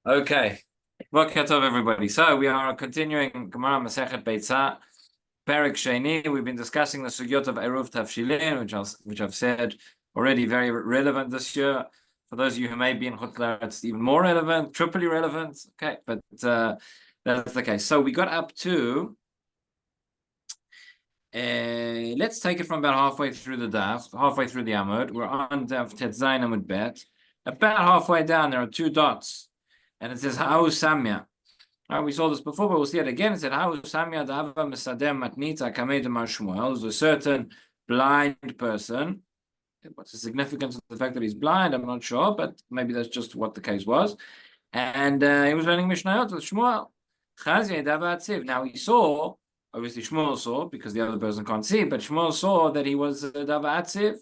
Okay. Boker Tov, everybody. So we are continuing Gemara Masechet Beitzah, Perek Sheni. We've been discussing the sugyot of Eruv Tavshilin, which I've said already very relevant this year. For those of you who may be in Chutz, it's even more relevant, triply relevant. Okay, but that's the case. So we got up to. Let's take it from about halfway through the daf, halfway through the Amud. We're on daf Tet Zayin Amud Bet. About halfway down, there are two dots. And it says Ha'u Samya. Right, we saw this before, but we'll see it again. It said Ha'u Samya Da'ava Mesadem Matnita Kamei Demar Shmuel. There's a certain blind person. What's the significance of the fact that he's blind? I'm not sure, but maybe that's just what the case was. And he was learning Mishnayot with Shmuel. Now he saw, obviously Shmuel saw, because the other person can't see, but Shmuel saw that he was Dava Atziv.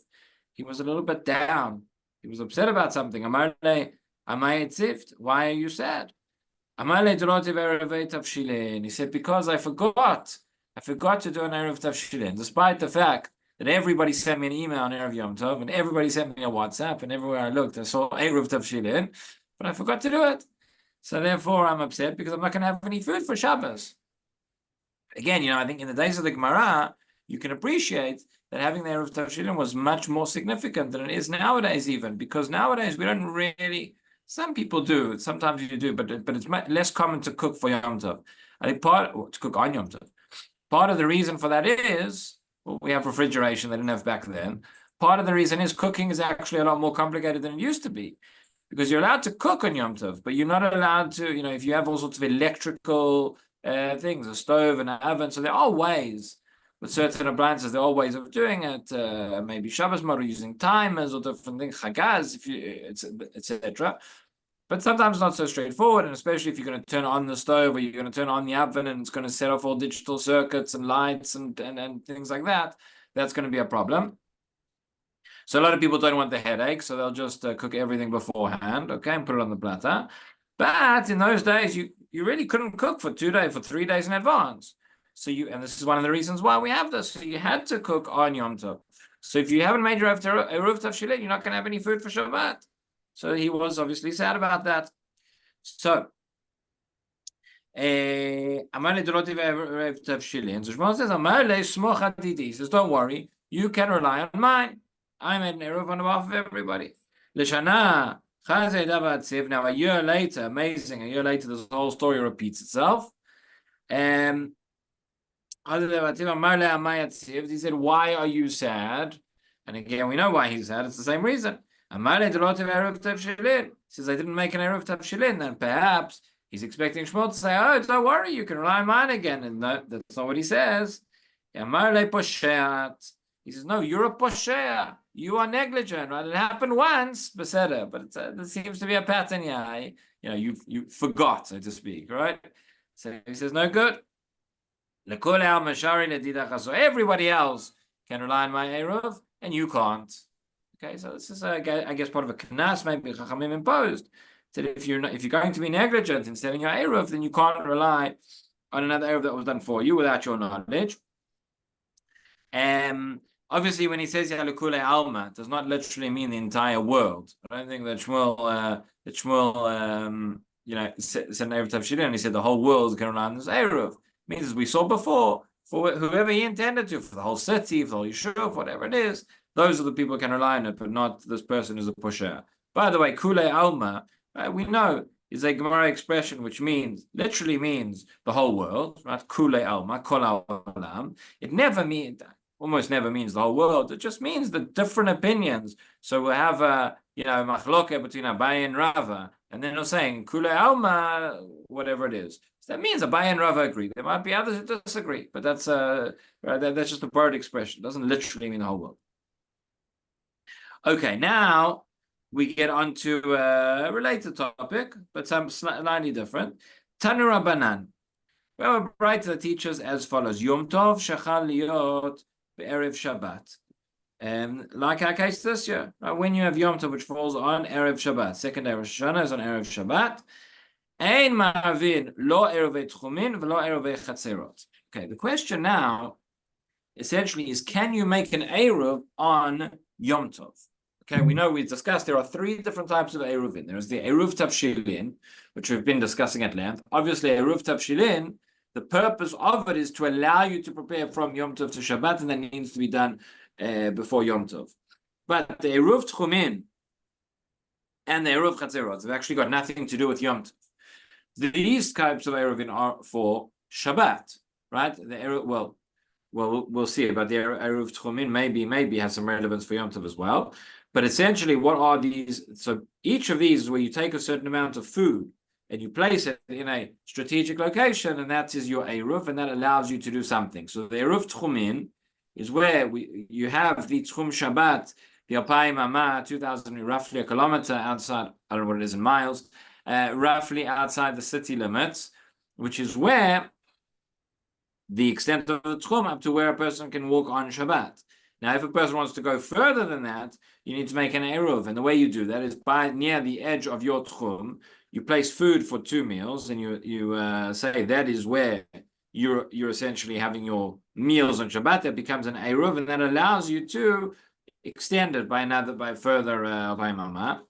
He was a little bit down. He was upset about something. Why are you sad? He said, because I forgot to do an Erev Tavshilin, despite the fact that everybody sent me an email on Erev Yom Tov, and everybody sent me a WhatsApp, and everywhere I looked, I saw Erev Tavshilin, but I forgot to do it. So therefore, I'm upset because I'm not going to have any food for Shabbos. Again, I think in the days of the Gemara, you can appreciate that having the Erev Tavshilin was much more significant than it is nowadays, even, because nowadays we don't really. Some people do. Sometimes you do, but it's much less common to cook for Yom Tov. I think to cook on Yom Tov. Part of the reason for that is, well, we have refrigeration they didn't have back then. Part of the reason is cooking is actually a lot more complicated than it used to be, because you're allowed to cook on Yom Tov, but you're not allowed to. If you have all sorts of electrical things, a stove and an oven, so there are ways. With certain appliances, there are ways of doing it. Maybe Shabbos model using timers or different things, chagaz, etc. But sometimes not so straightforward, and especially if you're going to turn on the stove or you're going to turn on the oven and it's going to set off all digital circuits and lights and things like that, that's going to be a problem. So a lot of people don't want the headache, so they'll just cook everything beforehand, okay, and put it on the platter. But in those days, you really couldn't cook for 2 days, for 3 days in advance. So and this is one of the reasons why we have this. So you had to cook on Yom Tov. So if you haven't made your Eruv Tavshilin, you're not going to have any food for Shabbat. So he was obviously sad about that. So Amar Doroti Eruv Tavshilin. So Shmuel says, Amar le Smoch Adidi. He says, don't worry, you can rely on mine. I made an Eruv on behalf of everybody. L'shana Chazei Dava Atziv. Now a year later, amazing. A year later, this whole story repeats itself. He said, why are you sad? And again, we know why he's sad. It's the same reason. He says, I didn't make an Erev Tavshilin. Then perhaps he's expecting Shmuel to say, oh, don't worry, you can rely on mine again. And that's not what he says. He says, no, you're a posheya. You are negligent, right? It happened once, but there seems to be a pattern here. You forgot, so to speak, right? So he says, no good. So everybody else can rely on my Eruv, and you can't. Okay, so this is, I guess, part of a knas, maybe Chachamim imposed. That if you're going to be negligent in selling your Eruv, then you can't rely on another Eruv that was done for you without your knowledge. Obviously, when he says Yalukule Alma, it does not literally mean the entire world. I don't think that Shmuel said an Eruv Tavshilin, and he said the whole world can rely on this Eruv. Means, as we saw before, for whoever he intended to, for the whole city, for the whole yeshuv, whatever it is, those are the people who can rely on it, but not this person who's a pusher. By the way, kule alma, we know, is a Gemara expression which literally means the whole world, right? Kule alma, kol alam. It almost never means the whole world. It just means the different opinions. So we have a, machloke between Abaye and Rava, and then they're saying kule alma, whatever it is. So that means Abaye and Rava agree. There might be others who disagree, but that's that's just a word expression. It doesn't literally mean the whole world. Okay, now we get on to a related topic, but some slightly different. Tanu Rabbanan. We have a bright that teaches as follows: Yom Tov shachal liot be'erev Shabbat. Like our case this year, right? When you have Yom Tov, which falls on erev Shabbat, second Erev Shana is on erev Shabbat. Okay, the question now essentially is, can you make an Eruv on Yom Tov? Okay, we know we discussed there are three different types of Eruvin. There's the Eruv Tavshilin, which we've been discussing at length. Obviously, Eruv Tavshilin, the purpose of it is to allow you to prepare from Yom Tov to Shabbat, and that needs to be done before Yom Tov. But the Eruv Tchumin and the Eruv Chatzerot have actually got nothing to do with Yom Tov. These types of Eruvin are for Shabbat, right? The Eruv, well, we'll see. But the Eruv Tchumin maybe has some relevance for Yom Tov as well. But essentially, what are these? So each of these is where you take a certain amount of food and you place it in a strategic location, and that is your Eruv, and that allows you to do something. So the Eruv Tchumin is where you have the Tchum Shabbat, the Alpayim Amah, 2,000, roughly a kilometer outside, I don't know what it is in miles, roughly outside the city limits, which is where the extent of the Tchum up to where a person can walk on Shabbat. Now, if a person wants to go further than that, you need to make an Eruv. And the way you do that is by near the edge of your Tchum, you place food for 2 meals, and you say that is where you're essentially having your meals on Shabbat. That becomes an Eruv, and that allows you to extend it by further Alpayim.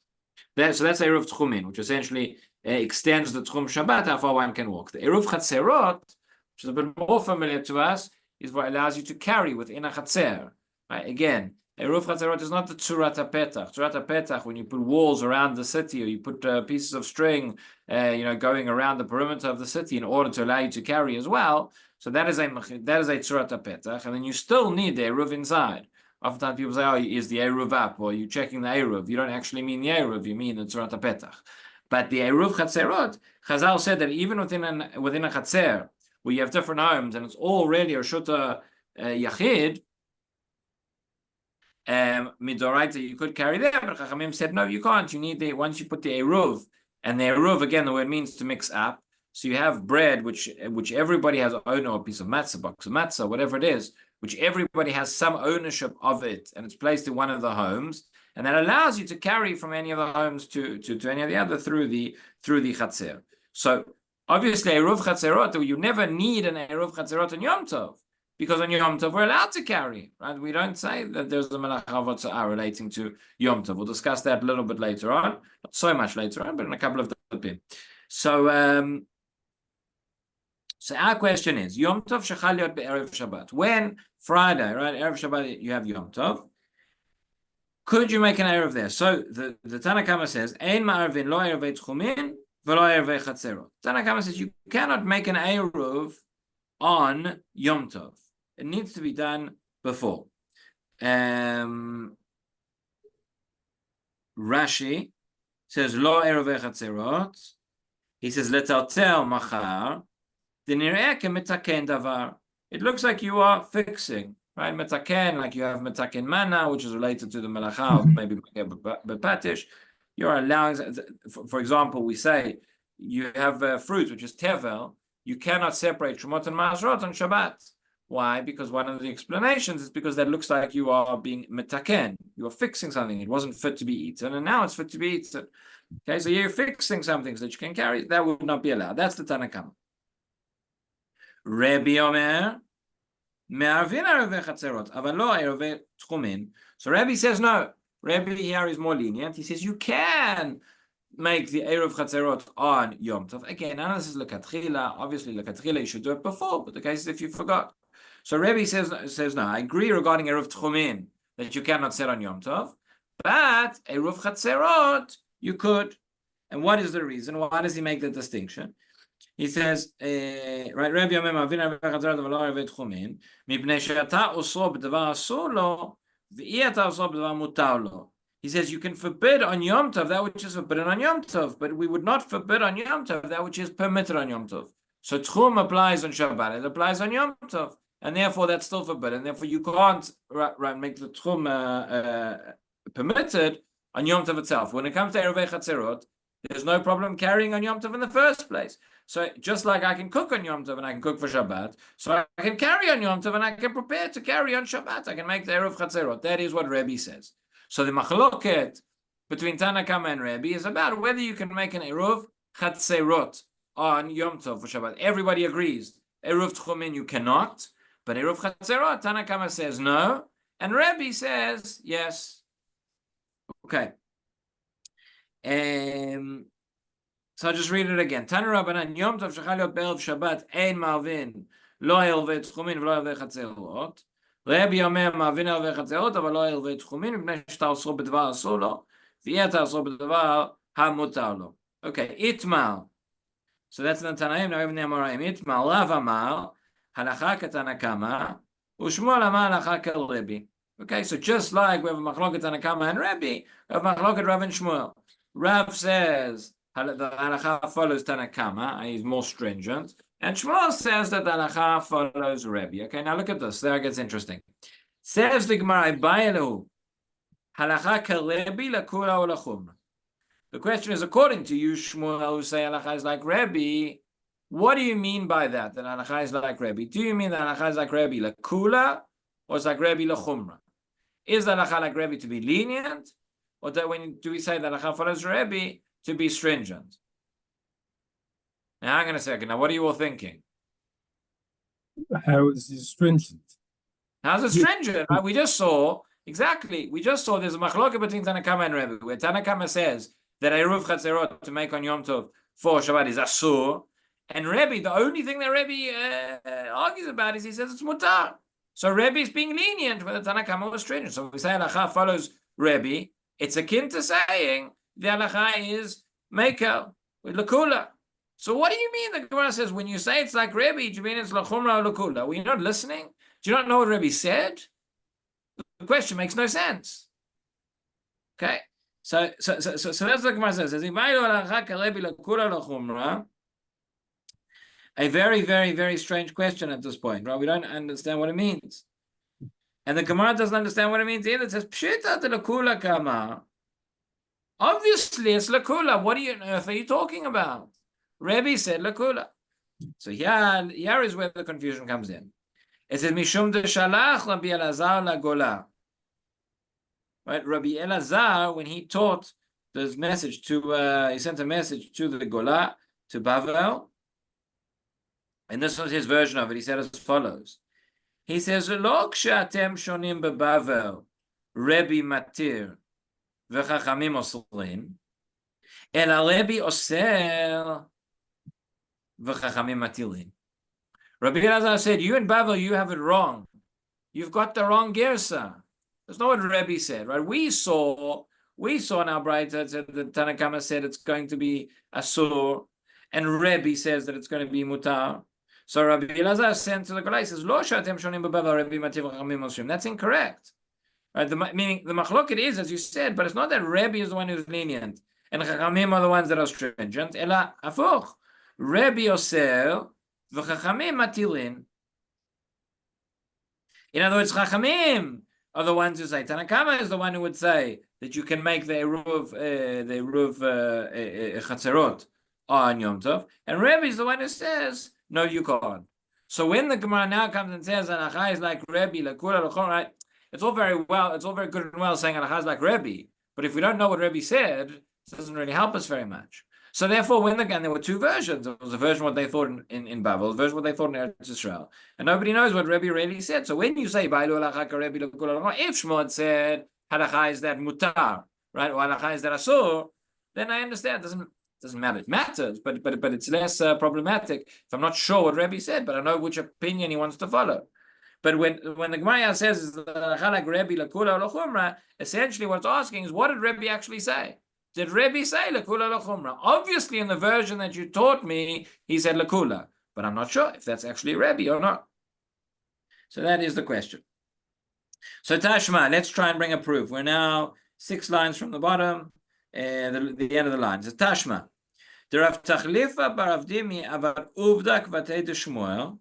So that's Eruv Tchumin, which essentially extends the Tchum Shabbat, how far one can walk. The Eruv Chatzerot, which is a bit more familiar to us, is what allows you to carry within a Chatzer. Right? Again, Eruv Chatzerot is not the Tzurat HaPetach. Tzurat HaPetach, when you put walls around the city, or you put pieces of string, going around the perimeter of the city in order to allow you to carry as well. So that is a Tzurat HaPetach, and then you still need the Eruv inside. Oftentimes people say, "Oh, is the Eruv up?" or "You checking the Eruv?" You don't actually mean the Eruv; you mean the Tzurat HaPetach. But the Eruv Chatzerot, Chazal said that even within a Chatzer, where you have different homes and it's all really a Shuta Yachid, Midoraita, you could carry there, but Chachamim said, no, you can't. You need once you put the Eruv, and the Eruv, again, the word means to mix up. So you have bread, which everybody has owner, a piece of matzah, box of matzah, whatever it is, which everybody has some ownership of it, and it's placed in one of the homes, and that allows you to carry from any of the homes to any of the other through the Chatzer. So obviously, Eruv Chatzerot, you never need an Eruv Chatzerot in Yom Tov, because on Yom Tov we're allowed to carry, right? We don't say that there's a Melach HaVotzah relating to Yom Tov. We'll discuss that a little bit later on, not so much later on, but in a couple of the So our question is, Yom Tov shechal liot be'erev Shabbat. When Friday, right, Erev Shabbat, you have Yom Tov, could you make an Erev there? So the Tana Kama says, Ein ma'arvin lo Erevei Tchumin v'lo Erevei Chatzerot. Tana Kama says, you cannot make an Erev on Yom Tov. It needs to be done before. Rashi says, Lo Erevei Chatzerot. He says, Letartel machar. It looks like you are fixing, right? Metaken, like you have metaken mana, which is related to the melacha of maybe bepatish. You're allowing, for example, we say you have fruit, which is tevel. You cannot separate shumot and masrot on Shabbat. Why? Because one of the explanations is because that looks like you are being metaken. You are fixing something. It wasn't fit to be eaten, and now it's fit to be eaten. Okay, so you're fixing something so that you can carry. That would not be allowed. That's the Tanakam. Rabbi Omer, me'arvin erevei chatzerot, aval lo erevei tchumin. So Rabbi says no. Rabbi here is more lenient. He says you can make the erev chatzerot on Yom Tov. Again, none of this is lekatchila. Obviously, lekatchila you should do it before, but the case is if you forgot. So Rabbi says no. I agree regarding erev tchumin that you cannot set on Yom Tov, but erev chatzerot you could. And what is the reason? Why does he make the distinction? He says, right, Rabbi Yomem Avin Erevei Chatzerot v'lo Erevei Tchumin, mipnei she'ata oso b'davar asur lo, v'i ata oso b'davar mutar lo. He says you can forbid on Yom Tov that which is forbidden on Yom Tov, but we would not forbid on Yom Tov that which is permitted on Yom Tov. So Tchum applies on Shabbat, it applies on Yom Tov, and therefore that's still forbidden. Therefore you can't make the Tchum permitted on Yom Tov itself. When it comes to Erevei Chatzerot, there's no problem carrying on Yom Tov in the first place. So just like I can cook on Yom Tov and I can cook for Shabbat, so I can carry on Yom Tov and I can prepare to carry on Shabbat. I can make the Erev Chatzerot. That is what Rabbi says. So the machloket between Tana Kama and Rabbi is about whether you can make an Erev Chatzerot on Yom Tov for Shabbat. Everybody agrees. Erev Tchumin you cannot, but Erev Chatzerot, Tana Kama says no, and Rabbi says yes. Okay. So I'll just read it again. Tanu Rabbanan, Yom Tov shechal yot be'erev Shabbat, ein malvin, lo elvei tchumin v'lo elvei chatzerot. Rabbi Omer malvin elvei chatzerot, אבל לא elvei tchumin, מפני שאתה אסור בדבר אסור לו, ויהיה אתה אסור בדבר המותר לו. Okay, itmal. So that's the Tanaim, now even the Amoraim. Itmal, Rav Amar, halacha ketana kama, u'shmuel amar halacha kel Rebbe. Okay, so just like we have a machloket Tanakama and Rebbe, we have machloket Rav and Shmuel. Rav says the halacha follows Tanakama, he's more stringent, and Shmuel says that the halacha follows Rebbe. Okay, now look at this. There it gets interesting. Says the Gemara, Bayelu, halacha kel Rebbe lakula or lachumra. The question is, according to you, Shmuel, who say halacha is like Rebbe, what do you mean by that? That halacha is like Rebbe? Do you mean that halacha is like Rebbe lakula, or it's like Rebbe lachumra? Is the halacha like Rebbe to be lenient, or that when do we say that halacha follows Rebbe to be stringent? Now, hang on a second. Now, what are you all thinking? How is it stringent? How's it stringent? Right? We just saw there's a machloket between Tanakama and Rebbe, where Tanakama says that eruv chatzerot to make on Yom Tov for Shabbat is asur, and Rebbe, the only thing that Rebbe argues about is he says it's mutar. So Rebbe is being lenient when the Tanakama was stringent. So if we say halacha follows Rebbe, it's akin to saying the halacha is mekel with lakula. So what do you mean? The Gemara says when you say it's like Rebbe, do you mean it's lachumra or lakula? Were you not listening? Do you not know what Rebbe said? The question makes no sense. Okay, so that's what the Gemara says. A very, very, very strange question at this point, right? We don't understand what it means. And the Gemara doesn't understand what it means either. It says, Pshita de lakula kama. Obviously, it's lakula. What on earth are you talking about? Rebbe said lakula. So here is where the confusion comes in. It says, Mishum de shalach Rabbi Elazar lagola. Right? Rabbi Elazar, when he taught this message he sent a message to the Gola, to Bavel. And this was his version of it. He said as follows. He says, Lo kshatem shonim bebavel, Rebbe matir, v'chachamim osrin, ela Rebbe oser, v'chachamim matilin. Rabbi Elazar said, you in Bavel, you have it wrong. You've got the wrong gersa. That's not what Rebbe said, right? We saw in our Braita that Tanakama said it's going to be asur, and Rebbe says that it's going to be mutar. So Rabbi Elazar sent to the Golai, says, Lo shatem shonim bebavel Rebbe mativ v'chachamim osrim. That's incorrect. Right? Meaning the machloket is, as you said, but it's not that Rebbe is the one who's lenient and chachamim are the ones that are stringent. Ela afuch. Rebbe oser v'chachamim matilin. In other words, chachamim are the ones who say, Tanakama is the one who would say that you can make the eruv chatzerot on Yom Tov, and Rebbe is the one who says, no, you can't. So when the Gemara now comes and says halacha is like Rebbe, lakula lachon, right? It's all very good and well saying halacha is like Rebbe, but if we don't know what Rebbe said, it doesn't really help us very much. So therefore, there were two versions. There was a version what they thought in Babel, a version what they thought in Eretz Yisrael, and nobody knows what Rebbe really said. So when you say Bailu halacha Rebbe lakula lachon, if Shmuel said halacha is that mutar, right, or halacha is that asur, then I understand. Doesn't matter. It matters, but it's less problematic if I'm not sure what Rebbe said, but I know which opinion he wants to follow. But when the Gemara says like Rebbe lakula lachumra, essentially what it's asking is, what did Rebbe actually say? Did Rebbe say lakula lachumra? Obviously, in the version that you taught me, he said lakula, but I'm not sure if that's actually Rebbe or not. So that is the question. So Tashma, let's try and bring a proof. We're now 6 lines from the bottom, the end of the line. So Tashma. The Rav Tachlifa barav Dimi avar uvdak vatei de Shmuel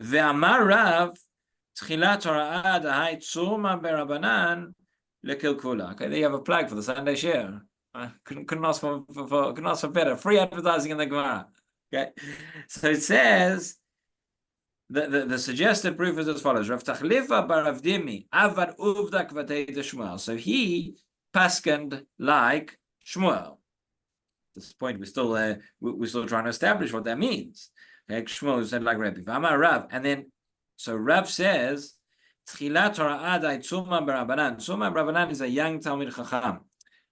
ve'amar Rav tchilat hora'ah dahai tzuma berabanan lekilkula. Okay, there you have a plug for the Sunday Shiur. Couldn't ask for better. Free advertising in the Gemara. Okay, so it says the suggested proof is as follows: Rav Tachlifa barav Dimi avar uvdak vatei de Shmuel. So he paskened like Shmuel. At this point, we're still trying to establish what that means. Shmuel said like Rebbe, Amar Rav, and then so Rav says, Tchilat Hora'adai Tzuma B'Rabanan. Tzuma B'Rabanan is a young Talmid Chacham,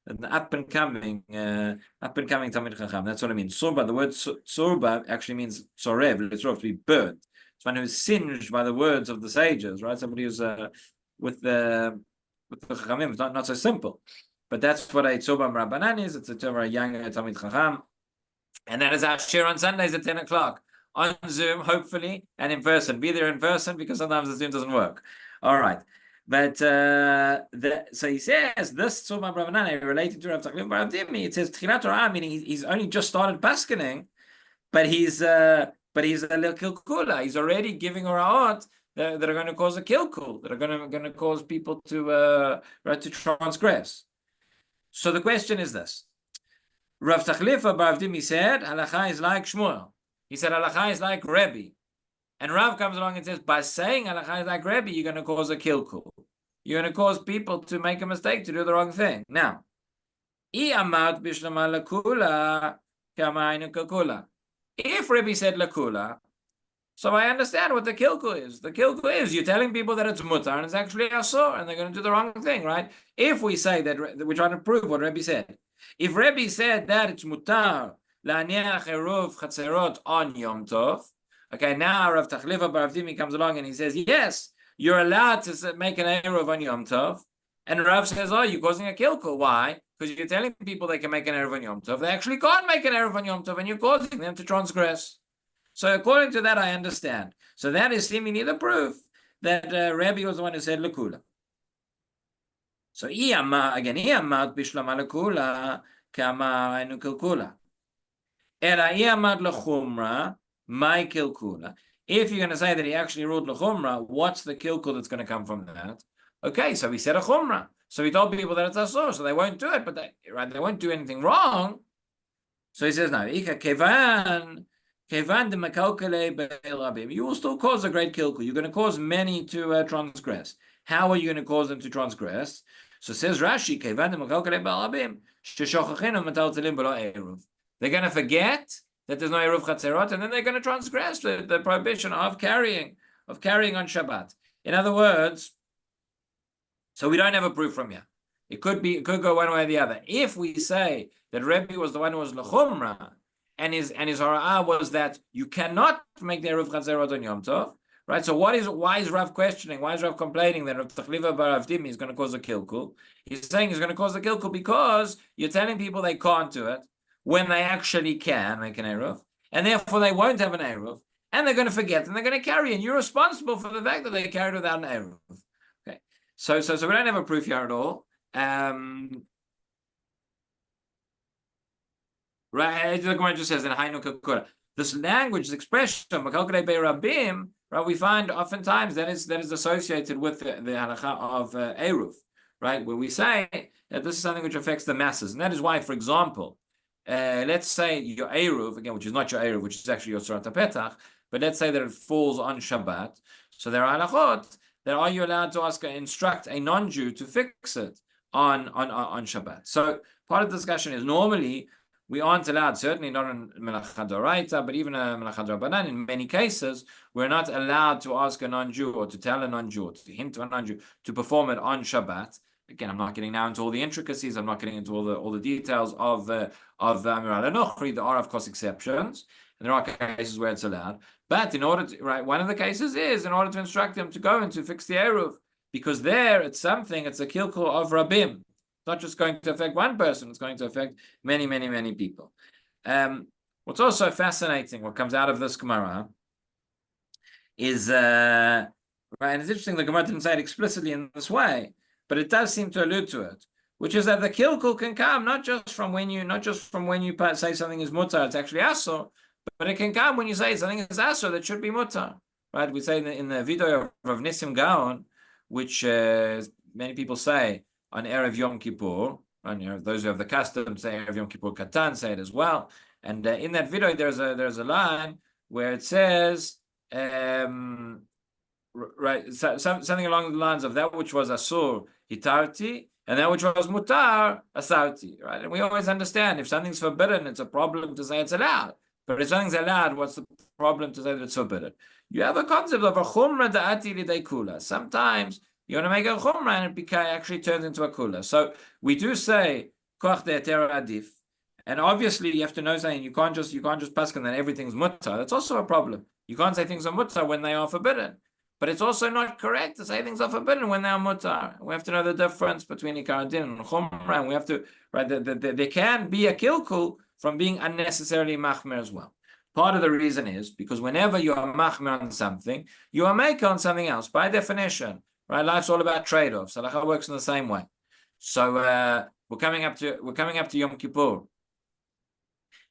an up and coming Talmid Chacham. That's what I mean. Surba, the word surba actually means sorev, to be burnt. It's one who's singed by the words of the sages, right? Somebody who's with the Chachamim. It's not so simple. But that's what a Tzuma B'Rabanan is. It's a term for a young Talmid Chacham. And that is our share on Sundays at 10 o'clock. On Zoom, hopefully, and in person. Be there in person because sometimes the Zoom doesn't work. All right. But so he says this Tzuma B'Rabanan related to Rav Tachlifa Bar Avdimi. It says Tchilat Torah, meaning he's only just started paskening, but he's a little kilkula. He's already giving oraot that are going to cause a kilkul, that are going to cause people to transgress. So the question is this: Rav Tachlifa Bar Avdimi said halacha is like Shmuel. He said halacha is like Rebbe. And Rav comes along and says, by saying halacha is like Rebbe, you're going to cause a kilkul. You're going to cause people to make a mistake, to do the wrong thing. Now, if Rebbe said lakula, so I understand what the kilkul is. The kilkul is you're telling people that it's mutar and it's actually asur, and they're going to do the wrong thing, right? If we say that we're trying to prove what Rebbe said. If Rebbe said that it's mutar la'aniach eruv chatzerot on Yom Tov, okay, now Rav Tachlifa Bar Avdimi comes along and he says, yes, you're allowed to make an eruv on Yom Tov. And Rav says, oh, you're causing a kilkul. Why? Because you're telling people they can make an eruv on Yom Tov. They actually can't make an eruv on Yom Tov, and you're causing them to transgress. So according to that, I understand. So that is seemingly the proof that Rebbe was the one who said lakula. So iyamad bishlama lakula kama enu kilkula. Ela iyamad lechumra my kilkula. If you're going to say that he actually ruled lechumra, what's the kilkul that's going to come from that? Okay, so he said a chumra. So he told people that it's asur, so they won't do it, but they won't do anything wrong. So he says, no, ika kevan de makalkele be'elabim. You will still cause a great kilkul. You're going to cause many to transgress. How are you going to cause them to transgress? So says Rashi, kevan de makalkele be'elabim sheshachachenu metaltelim b'lo eruv. They're going to forget that there's no eruv chatzerot, and then they're going to transgress the prohibition of carrying on Shabbat. In other words, so we don't have a proof from here. It could go one way or the other. If we say that Rebbe was the one who was lechumra, and his hara'ah was that you cannot make the eruv chatzerot on Yom Tov, right? So why is Rav questioning? Why is Rav complaining that Rav Tachlifa Bar Avdimi is going to cause a kilkul? He's saying he's going to cause a kilkul because you're telling people they can't do it when they actually can make an eruv, and therefore they won't have an eruv, and they're going to forget, and they're going to carry, and you're responsible for the fact that they carried without an eruv. Okay, so we don't have a proof here at all. Right, the Gemara just says in Hainu Kakura, this language, this expression, right, we find oftentimes that is associated with the halacha of eruv, right, where we say that this is something which affects the masses, and that is why, for example, let's say your eruv, again, which is not your eruv, which is actually your Surat HaPetach, but let's say that it falls on Shabbat. So there are halachot that are you allowed to instruct a non-Jew to fix it on Shabbat. So part of the discussion is normally we aren't allowed, certainly not in Melachah D'Oraita, but even in Melachah D'Rabbanan, in many cases, we're not allowed to ask a non-Jew or to tell a non-Jew or to hint to a non-Jew to perform it on Shabbat. Again, I'm not getting now into all the intricacies. I'm not getting into all the details of Amir al-Nochri. There are, of course, exceptions, and there are cases where it's allowed. But in order to, right, one of the cases is in order to instruct them to go and to fix the eruv, because there it's a kilkul of Rabbim. It's not just going to affect one person; it's going to affect many, many, many people. What's also fascinating, what comes out of this Gemara, is right. And it's interesting the Gemara didn't say it explicitly in this way, but it does seem to allude to it, which is that the kilkul can come not just from when you say something is mutar, it's actually asur, but it can come when you say something is asur that should be mutar. Right? We say in the video of Nissim Gaon, which many people say on Erev Yom Kippur, and those who have the custom say Erev Yom Kippur Katan say it as well. And in that video, there's a line where it says, right, something along the lines of that which was asur hitarti, and that which was mutar asarti. Right, and we always understand if something's forbidden, it's a problem to say it's allowed. But if something's allowed, what's the problem to say that it's forbidden? You have a concept of a chumrah da'ati lidei kula. Sometimes you want to make a chumrah and it actually turns into a kula. So we do say koch de'eter adif, and obviously you have to know something. You can't just paskin that everything's mutter. That's also a problem. You can't say things are mutter when they are forbidden. But it's also not correct to say things are forbidden when they are mutar. We have to know the difference between ikar din and chumrah, and we have to there can be a kilkul from being unnecessarily machmer as well. Part of the reason is because whenever you are machmer on something, you are maker on something else by definition. Right? Life's all about trade-offs. Halacha works in the same way. So we're coming up to Yom Kippur,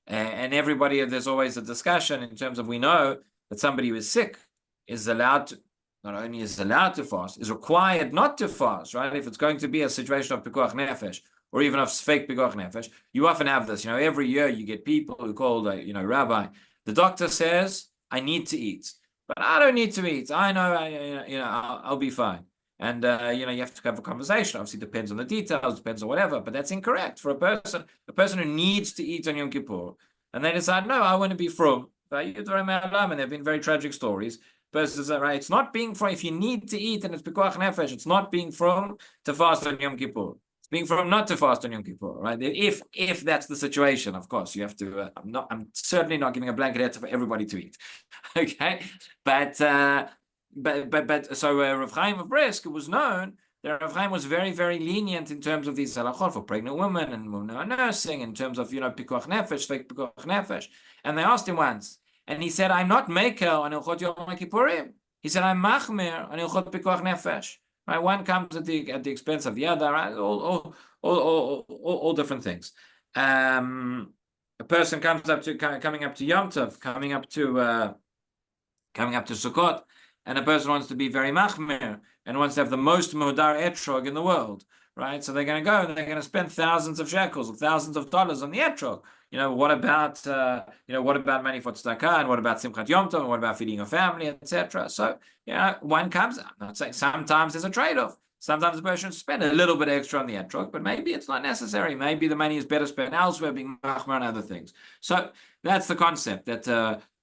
and everybody, there's always a discussion in terms of, we know that somebody who is sick is allowed to. Not only is allowed to fast, is required not to fast, right? If it's going to be a situation of pikuach nefesh, or even of fake pikuach nefesh, you often have this. Every year you get people who call, Rabbi, the doctor says, I need to eat, but I don't need to eat. I know, I'll be fine. And, you have to have a conversation. Obviously, it depends on the details, depends on whatever, but that's incorrect for a person who needs to eat on Yom Kippur. And they decide, no, I want to be frum. And there have been very tragic stories. Versus, right? It's not being from, if you need to eat and it's pikuach nefesh, it's not being from to fast on Yom Kippur. It's being from not to fast on Yom Kippur, right? If that's the situation, of course, you have to. I'm certainly not giving a blanket answer for everybody to eat, okay? But so Rav Chaim of Brisk, it was known that Rav Chaim was very, very lenient in terms of these halachot for pregnant women and women who are nursing, in terms of pikuach nefesh, fake pikuach nefesh. And they asked him once. And he said, I'm not maker on Ilchot Yom Kippurim. He said, I'm machmer on Ilchot Pikuach Nefesh. Right? One comes at the expense of the other. Right? All different things. A person coming up to Yom Tov, coming up to Sukkot, and a person wants to be very machmer and wants to have the most muhdar etrog in the world. Right? So they're going to go and they're going to spend thousands of shekels or thousands of dollars on the etrog. What about money for tzedakah, and what about Simchat Yom Tov, and what about feeding your family, etc. So, one comes, I'm not saying sometimes there's a trade-off. Sometimes the person should spend a little bit extra on the etrog, but maybe it's not necessary. Maybe the money is better spent elsewhere, being machmer and other things. So that's the concept, that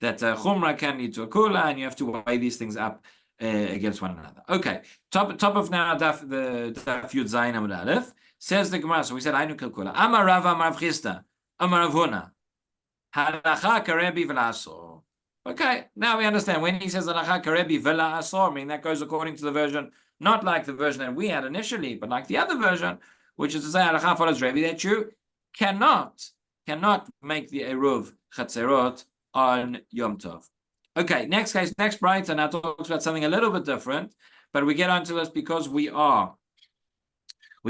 chumrah can lead to a kula, and you have to weigh these things up against one another. Okay, top of now the Daf Yud Zayin Amud Aleph says the Gemara. So we said Ainu Kula. Amar Rav Amar Chisda. Amar Avuna, halacha karebi v'la'asor. Okay, now we understand when he says halacha karebi v'la'asor, I mean that goes according to the version, not like the version that we had initially, but like the other version, which is to say halacha follows Rebbe, that you cannot make the eruv chatzerot on Yom Tov. Okay, next brighter now talks about something a little bit different, but we get onto this because we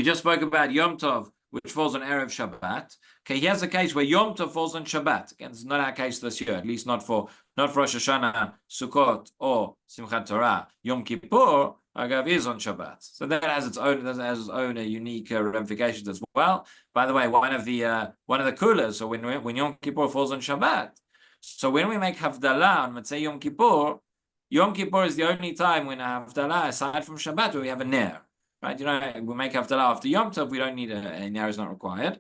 just spoke about Yom Tov, which falls on Erev Shabbat. Okay, here's a case where Yom Tov falls on Shabbat. Again, it's not our case this year, at least not for Rosh Hashanah, Sukkot, or Simchat Torah. Yom Kippur, Agav, is on Shabbat. So that has its own unique ramifications as well. By the way, one of the kulas, so when Yom Kippur falls on Shabbat, so when we make Havdalah on Motzei Yom Kippur is the only time when Havdalah, aside from Shabbat, where we have a ner. Right, we make Havdalah after Yom Tov. We don't need a ner, is not required.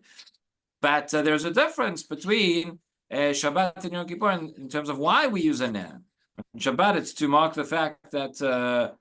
But there's a difference between Shabbat and Yom Kippur in terms of why we use a ner. On Shabbat, it's to mark the fact that the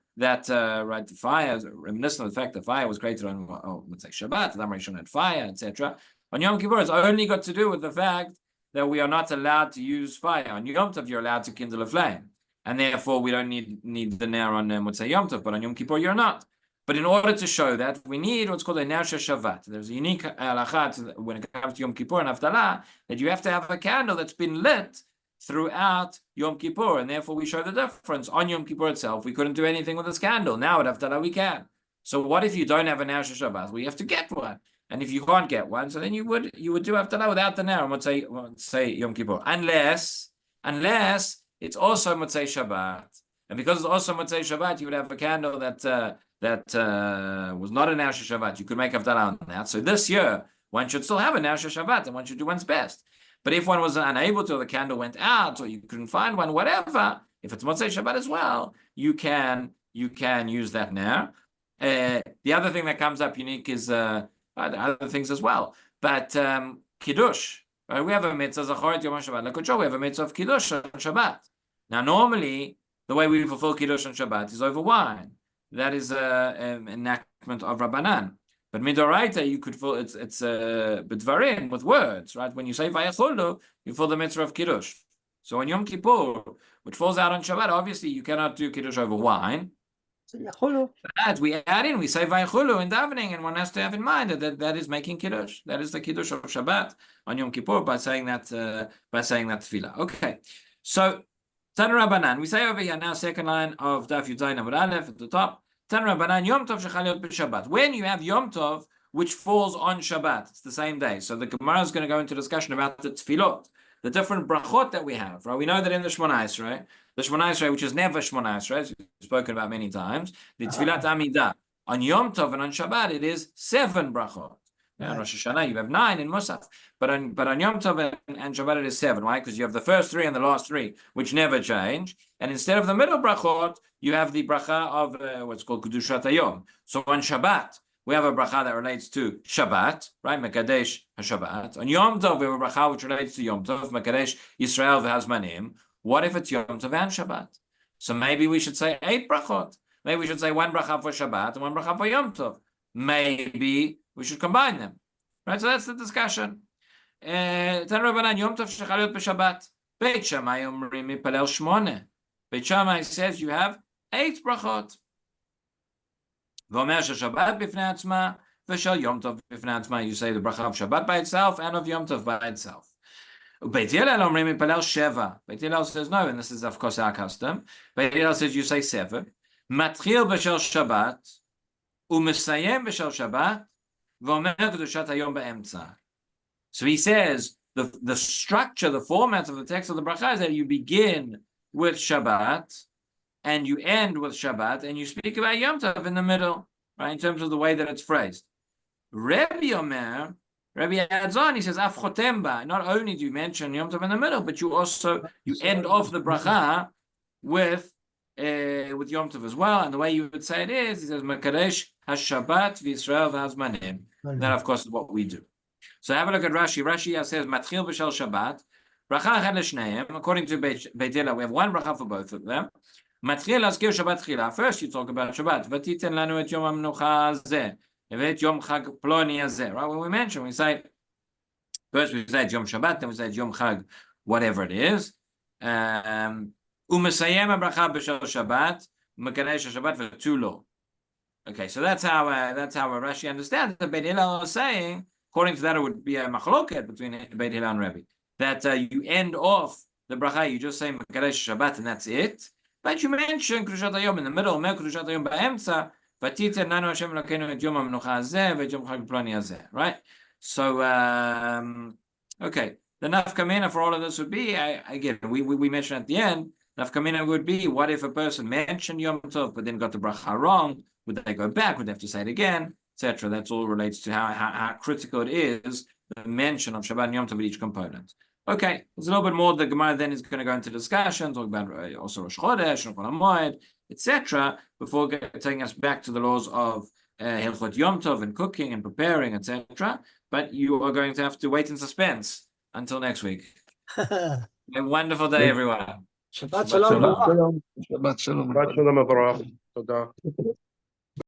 fire is reminiscent of the fact that fire was created on, let's say Shabbat. The Rishon had fire, etc. On Yom Kippur, it's only got to do with the fact that we are not allowed to use fire. On Yom Tov, you're allowed to kindle a flame, and therefore we don't need the ner on Motzei Yom Tov, but on Yom Kippur you're not. But in order to show that, we need what's called a ner shavat. There's a unique halakha when it comes to Yom Kippur and Havdalah, that you have to have a candle that's been lit throughout Yom Kippur, and therefore we show the difference. On Yom Kippur itself, we couldn't do anything with this candle. Now at Havdalah we can. So what if you don't have a ner shavat? Well, you have to get one. And if you can't get one, so then you would do Havdalah without the ner, say Yom Kippur, unless it's also Motzei Shabbat. And because it's also Motzei Shabbat, you would have a candle that was not a ner Shabbat. You could make Havdalah on that. So this year, one should still have a ner Shabbat, and one should do one's best. But if one was unable to, or the candle went out, or you couldn't find one, whatever, if it's Motzei Shabbat as well, you can use that ner. The other thing that comes up unique is other things as well. But Kiddush, Right? We have a mitzvah Zacharit Yom HaShabbat L'Kodsho. We have a mitzvah of Kiddush on Shabbat. Now, normally, the way we fulfill Kiddush on Shabbat is over wine. That is an enactment of Rabbanan. But Midoraita, you could fill it's B'dvarim, with words, right? When you say Vayachulu, you fill the mitzvah of Kiddush. So on Yom Kippur, which falls out on Shabbat, obviously you cannot do Kiddush over wine. But we add in, we say Vayachulu in davening, and one has to have in mind that is making Kiddush. That is the Kiddush of Shabbat on Yom Kippur by saying that tefillah. Okay, so Tan Rabbanan, we say over here now, second line of Daf Yudzayin Amud Aleph at the top. Tan Rabbanan Yom Tov shechal liot b'Shabbat. When you have Yom Tov which falls on Shabbat, it's the same day. So the Gemara is going to go into discussion about the tefillot, the different brachot that we have. Right? We know that in the Shmoneh Esrei, which is never Shmoneh Esrei, as we've spoken about many times, the Tefillat Amidah on Yom Tov and on Shabbat it is 7 brachot. On Rosh Hashanah you have 9 in Musaf, but on Yom Tov and Shabbat it is 7. Why? Because you have the first 3 and the last 3, which never change. And instead of the middle brachot, you have the bracha of what's called Kedushat Hayom. So on Shabbat, we have a bracha that relates to Shabbat, right? Mekadesh HaShabbat. On Yom Tov, we have a bracha which relates to Yom Tov, Mekadesh Yisrael v'Hazmanim. What if it's Yom Tov and Shabbat? So maybe we should say 8 brachot. Maybe we should say 1 bracha for Shabbat and 1 bracha for Yom Tov. Maybe we should combine them, right? So that's the discussion. Tan Rabbanan Yom Tov shechal liot b'Shabbat. Beit Shammai omrim mipalel 8. Beit Shammai says you have 8 brachot. V'omer sheShabbat b'fnei atzma v'shel Yom Tov b'fnei atzma. You say the bracha of Shabbat by itself and of Yom Tov by itself. Beit Hillel omrim mipalel 7. Beit Hillel says no, and this is of course our custom. Beit Hillel says you say 7. Matchil b'shel Shabbat u'mesayem b'shel Shabbat. So he says the structure, the format of the text of the bracha is that you begin with Shabbat and you end with Shabbat and you speak about Yom Tov in the middle, right? In terms of the way that it's phrased. Rabbi adds on, he says, Af chotemba. Not only do you mention Yom Tov in the middle, but you end off the bracha with Yom Tov as well. And the way you would say it is, he says, Mekadesh HaShabbat v'Yisrael v'Hazmanim. That, of course, is what we do. So have a look at Rashi. Rashi says, Matchil b'shel Shabbat. Bracha echad l'shneim. According to Beit Hillel, we have 1 bracha for both of them. Matchil azkir Shabbat chila. First, you talk about Shabbat. V'titen lanu et yom ha'menucha hazeh. V'et yom chag ploni hazeh. Right? When we say, first we say Yom Shabbat, then we say Yom Chag, whatever it is. Umesayem bracha b'shel Shabbat. Mekadesh Shabbat v'tu lo. Okay, so that's how Rashi understands it. Beit Hillel is saying, according to that, it would be a machloket between Beit Hillel and Rabbi, that you end off the bracha, you just say Mekadesh Shabbat, and that's it. But you mention Kedushat Hayom in the middle, Kedushat Hayom ba'emtza, v'titen nanu Hashem Elokeinu et yom ha'menucha hazeh v'et yom chag ploni hazeh. Right? So, okay, the nafkamina for all of this would be, again, we mentioned at the end, nafkamina would be, what if a person mentioned Yom Tov but then got the bracha wrong? Would they go back? Would they have to say it again, etc.? That's all relates to how critical it is, the mention of Shabbat and Yom Tov with each component. Okay, there's a little bit more. The Gemara then is going to go into discussion, talk about also Rosh Chodesh, Chol HaMoed, etc., before taking us back to the laws of Hilchot Yom Tov and cooking and preparing, etc. But you are going to have to wait in suspense until next week. Have a wonderful day, everyone. Shabbat shalom. Shabbat shalom. Shabbat shalom.